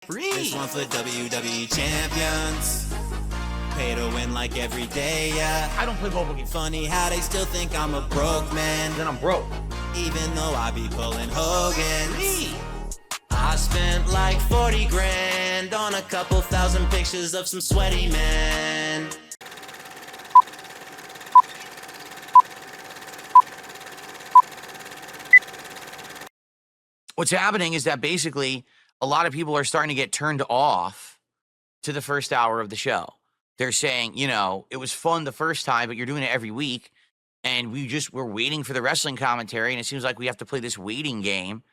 This one for WWE champions. Pay to win like every day, yeah. I don't play mobile games. Funny how they still think I'm a broke man. Then I'm broke. Even though I be pulling Hogan's. I spent like 40 grand on a couple thousand pictures of some sweaty men. What's happening is that basically a lot of people are starting to get turned off to the first hour of the show. They're saying, you know, it was fun the first time, but you're doing it every week. And we're waiting for the wrestling commentary. And it seems like we have to play this waiting game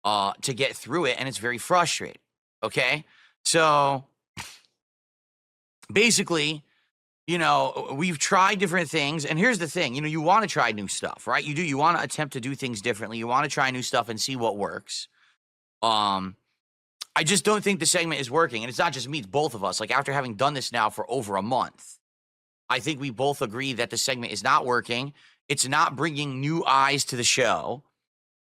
to get through it. And it's very frustrating. Okay. So basically, you know, we've tried different things. And here's the thing, you know, you want to try new stuff, right? You do. You want to attempt to do things differently. You want to try new stuff and see what works. I just don't think the segment is working. And it's not just me, it's both of us. Like, after having done this now for over a month, I think we both agree that the segment is not working. It's not bringing new eyes to the show.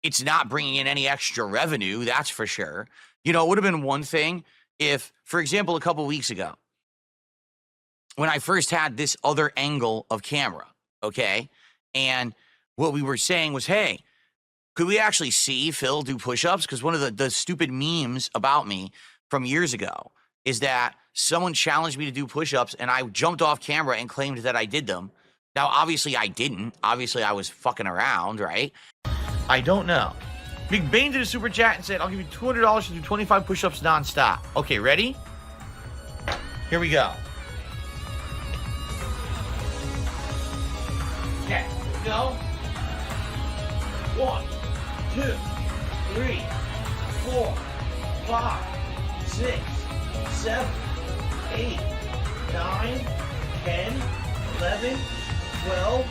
It's not bringing in any extra revenue, that's for sure. You know, it would have been one thing if, for example, a couple weeks ago, when I first had this other angle of camera, okay? And what we were saying was, hey, could we actually see Phil do push-ups? Because one of the stupid memes about me from years ago is that someone challenged me to do push-ups and I jumped off camera and claimed that I did them. Now, obviously I didn't. Obviously I was fucking around, right? I don't know. Big Bane did a super chat and said, I'll give you $200 to do 25 push-ups nonstop. Okay, ready? Here we go. Okay, here we go. 1, 2, 3, 4, 5, 6, 7, 8, 9, 10, 11, 12,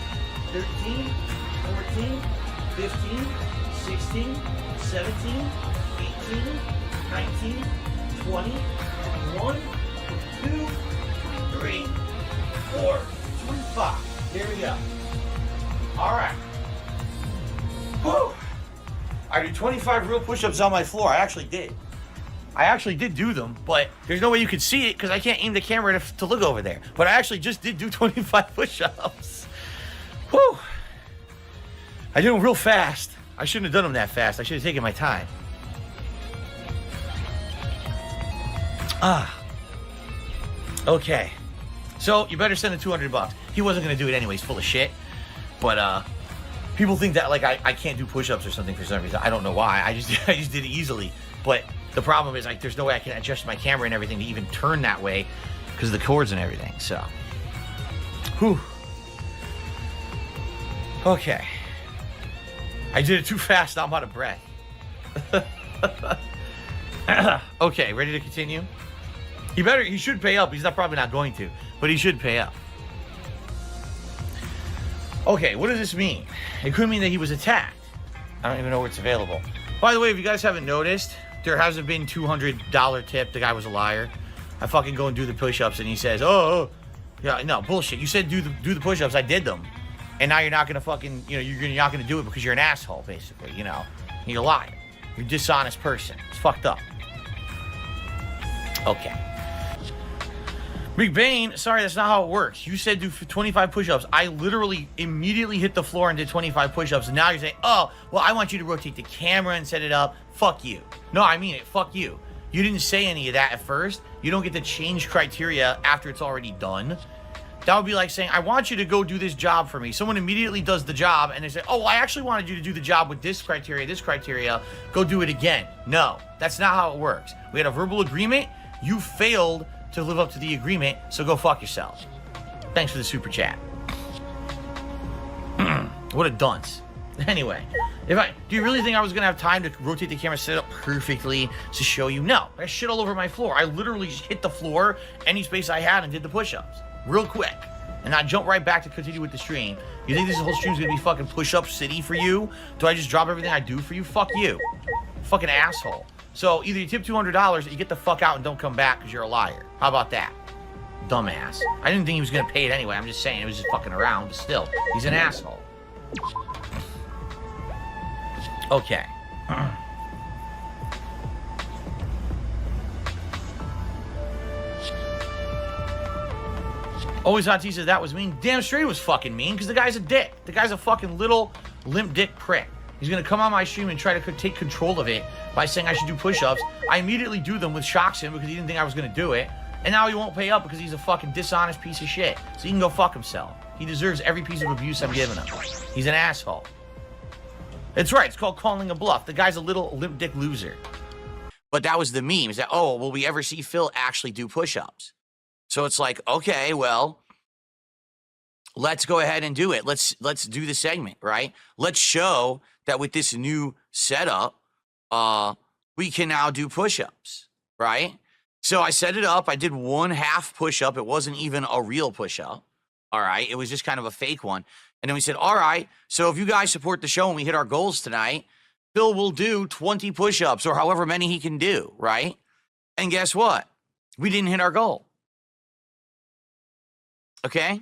13, 14, 15, 16, 17, 18, 19, 20, 21, 22, 23, 24, 25. Here we go. All right. Whew. I did 25 real push-ups on my floor. I actually did. I actually did do them, but there's no way you could see it because I can't aim the camera to look over there. But I actually just did do 25 push-ups. Whew. I did them real fast. I shouldn't have done them that fast. I should have taken my time. Okay. So you better send the $200. He wasn't going to do it anyways, full of shit. But people think that like I can't do push-ups or something for some reason. I don't know why. I just did it easily. But the problem is like there's no way I can adjust my camera and everything to even turn that way because of the cords and everything. So, whew. Okay. I did it too fast. Now I'm out of breath. Okay, ready to continue? He should pay up. He's probably not going to, but he should pay up. Okay, what does this mean? It could mean that he was attacked. I don't even know where it's available. By the way, if you guys haven't noticed, there hasn't been $200 tip. The guy was a liar. I fucking go and do the push-ups and he says, oh, yeah, no, bullshit. You said do the push-ups. I did them. And now you're not going to fucking, you know, you're not going to do it because you're an asshole, basically, you know. You're a liar. You're a dishonest person. It's fucked up. Okay. Big Bane, sorry, that's not how it works. You said do 25 push-ups. I literally immediately hit the floor and did 25 push-ups. And now you're saying, oh, well, I want you to rotate the camera and set it up. Fuck you. No, I mean it. Fuck you. You didn't say any of that at first. You don't get to change criteria after it's already done. That would be like saying, I want you to go do this job for me. Someone immediately does the job and they say, oh, I actually wanted you to do the job with this criteria. Go do it again. No, that's not how it works. We had a verbal agreement. You failed to live up to the agreement, so go fuck yourself. Thanks for the super chat. What a dunce. Anyway, do you really think I was gonna have time to rotate the camera, set it up perfectly to show you? No, I shit all over my floor. I literally just hit the floor, any space I had, and did the push-ups real quick. And I jump right back to continue with the stream. You think this whole stream's gonna be fucking push-up city for you? Do I just drop everything I do for you? Fuck you. Fucking asshole. So either you tip $200 or you get the fuck out and don't come back because you're a liar. How about that? Dumbass. I didn't think he was going to pay it anyway. I'm just saying it was just fucking around. But still, he's an asshole. Okay. Always Hot T says that was mean. Damn straight it was fucking mean, because the guy's a dick. The guy's a fucking little limp dick prick. He's going to come on my stream and try to take control of it by saying I should do push-ups. I immediately do them, which shocks him because he didn't think I was going to do it. And now he won't pay up because he's a fucking dishonest piece of shit. So he can go fuck himself. He deserves every piece of abuse I'm giving him. He's an asshole. It's right. It's called calling a bluff. The guy's a little limp dick loser. But that was the meme. Is that, oh, will we ever see Phil actually do push-ups? So it's like, okay, well, let's go ahead and do it. Let's do the segment, right? Let's show that with this new setup, we can now do push-ups, right? So I set it up. I did one half push-up. It wasn't even a real push-up, all right? It was just kind of a fake one. And then we said, all right, so if you guys support the show and we hit our goals tonight, Phil will do 20 push-ups or however many he can do, right? And guess what? We didn't hit our goal. Okay?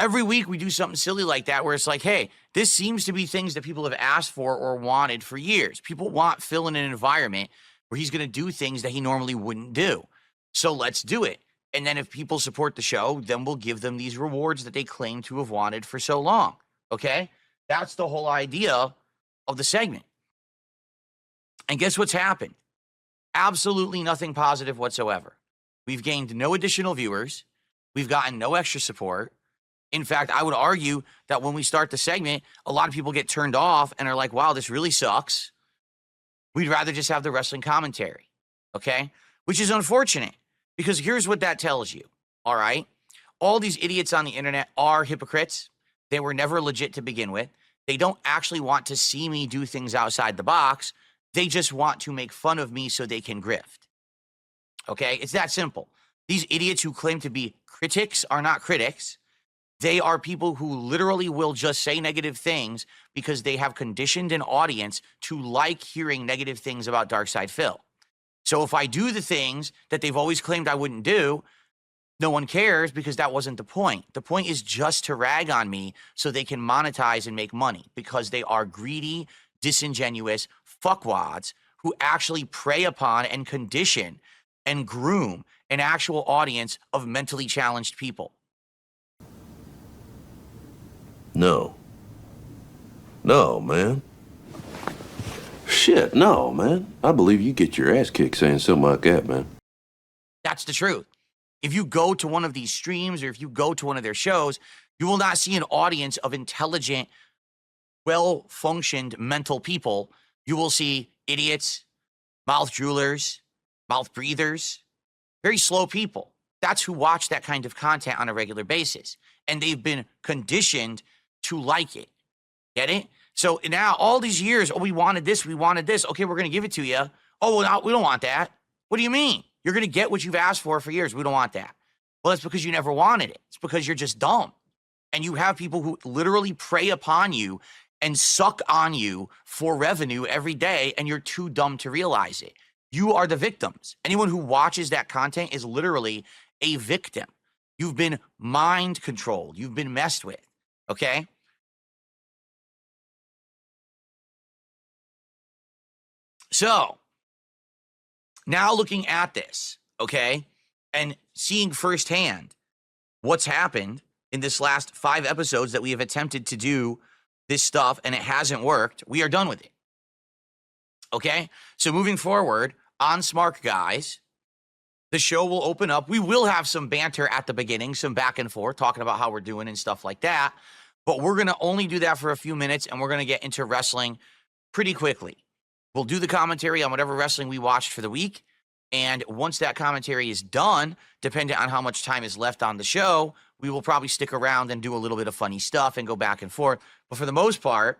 Every week we do something silly like that where it's like, hey, this seems to be things that people have asked for or wanted for years. People want Phil in an environment where he's going to do things that he normally wouldn't do. So let's do it. And then if people support the show, then we'll give them these rewards that they claim to have wanted for so long. Okay? That's the whole idea of the segment. And guess what's happened? Absolutely nothing positive whatsoever. We've gained no additional viewers. We've gotten no extra support. In fact, I would argue that when we start the segment, a lot of people get turned off and are like, wow, this really sucks. We'd rather just have the wrestling commentary, okay? Which is unfortunate because here's what that tells you, all right? All these idiots on the internet are hypocrites. They were never legit to begin with. They don't actually want to see me do things outside the box. They just want to make fun of me so they can grift, okay? It's that simple. These idiots who claim to be critics are not critics. They are people who literally will just say negative things because they have conditioned an audience to like hearing negative things about Darksyde Phil. So if I do the things that they've always claimed I wouldn't do, no one cares because that wasn't the point. The point is just to rag on me so they can monetize and make money because they are greedy, disingenuous fuckwads who actually prey upon and condition and groom an actual audience of mentally challenged people. No. No, man. Shit, no, man. I believe you get your ass kicked saying something like that, man. That's the truth. If you go to one of these streams or if you go to one of their shows, you will not see an audience of intelligent, well-functioned mental people. You will see idiots, mouth droolers, mouth breathers, very slow people. That's who watch that kind of content on a regular basis. And they've been conditioned to like it. Get it? So now all these years, oh, we wanted this. Okay, we're going to give it to you. Oh, well, no, we don't want that. What do you mean? You're going to get what you've asked for years. We don't want that. Well, that's because you never wanted it. It's because you're just dumb. And you have people who literally prey upon you and suck on you for revenue every day, and you're too dumb to realize it. You are the victims. Anyone who watches that content is literally a victim. You've been mind controlled. You've been messed with. Okay? So, now looking at this, okay, and seeing firsthand what's happened in this last 5 episodes that we have attempted to do this stuff and it hasn't worked, we are done with it. Okay? So moving forward, on Smart Guys, the show will open up. We will have some banter at the beginning, some back and forth, talking about how we're doing and stuff like that. But we're going to only do that for a few minutes, and we're going to get into wrestling pretty quickly. We'll do the commentary on whatever wrestling we watched for the week. And once that commentary is done, depending on how much time is left on the show, we will probably stick around and do a little bit of funny stuff and go back and forth. But for the most part,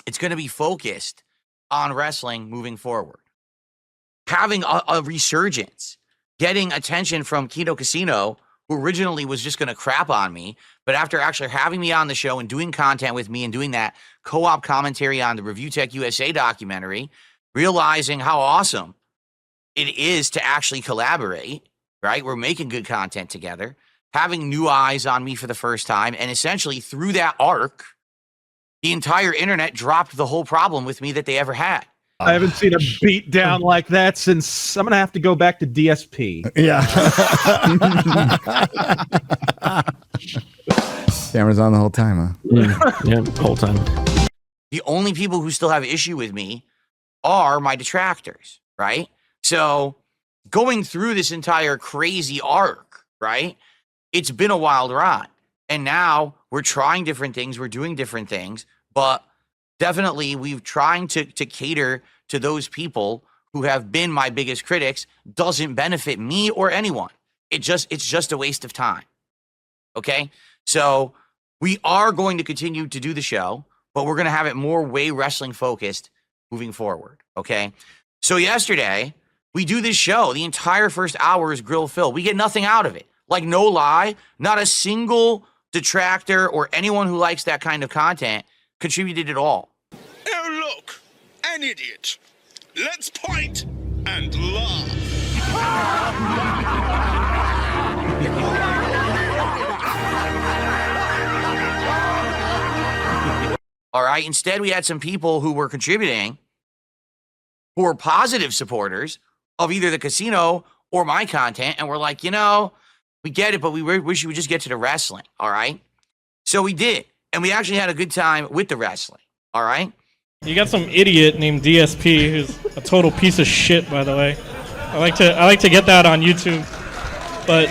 it's going to be focused on wrestling moving forward. Having a resurgence, getting attention from Kino Casino, who originally was just going to crap on me, but after actually having me on the show and doing content with me and doing that co-op commentary on the Review Tech USA documentary, realizing how awesome it is to actually collaborate, right? We're making good content together, having new eyes on me for the first time, and essentially through that arc, the entire internet dropped the whole problem with me that they ever had. I haven't seen a beat down like that since I'm gonna have to go back to DSP. Yeah. Camera's on the whole time, huh? Yeah, whole time. The only people who still have issue with me are my detractors, right? So going through this entire crazy arc, right? It's been a wild ride. And now we're trying different things. We're doing different things. But definitely we've trying to cater to those people who have been my biggest critics doesn't benefit me or anyone. It's just a waste of time. Okay? So we are going to continue to do the show, but we're going to have it more way wrestling focused moving forward. Okay? So yesterday, we do this show. The entire first hour is grill filled. We get nothing out of it. Like, no lie, not a single detractor or anyone who likes that kind of content contributed at all. Oh, look, an idiot. Let's point and laugh. All right. Instead, we had some people who were contributing who were positive supporters of either the casino or my content. And we're like, you know, we get it, but we wish you would just get to the wrestling. All right. So we did. And we actually had a good time with the wrestling. All right. You got some idiot named DSP who's a total piece of shit, by the way. I like to get that on YouTube. But